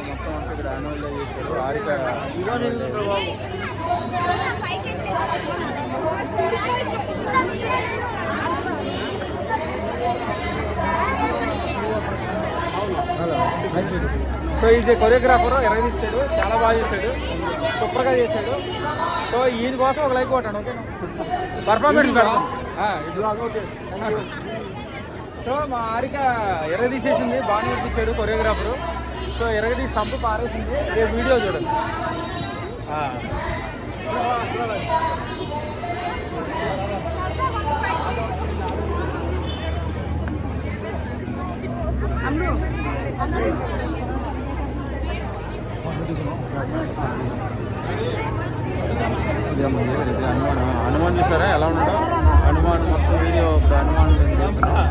మొత్తం అంతా ఇక్కడ యాన్యువల్ డే చేశారు. Harika so is a choreographer, ఎరగదీస్తాడు, చాలా బాగా చేశాడు, సూపర్గా చేశాడు. సో ఈయన కోసం ఒక లైక్ కొట్టాను. ఓకే, పర్ఫార్మెన్స్ పెడతాం. సో మా హారిక ఎరగదీసేసింది, బాగా నేర్పించాడు కొరియోగ్రాఫరు. సో ఎరగదీసి సంపు పారేసింది. రేపు వీడియో చూడండి. హనుమాన్ చూసారా ఎలా ఉన్నాడో? హనుమాన్ మొత్తం వీడియో ఇప్పుడు హనుమాన్ చేస్తున్నా.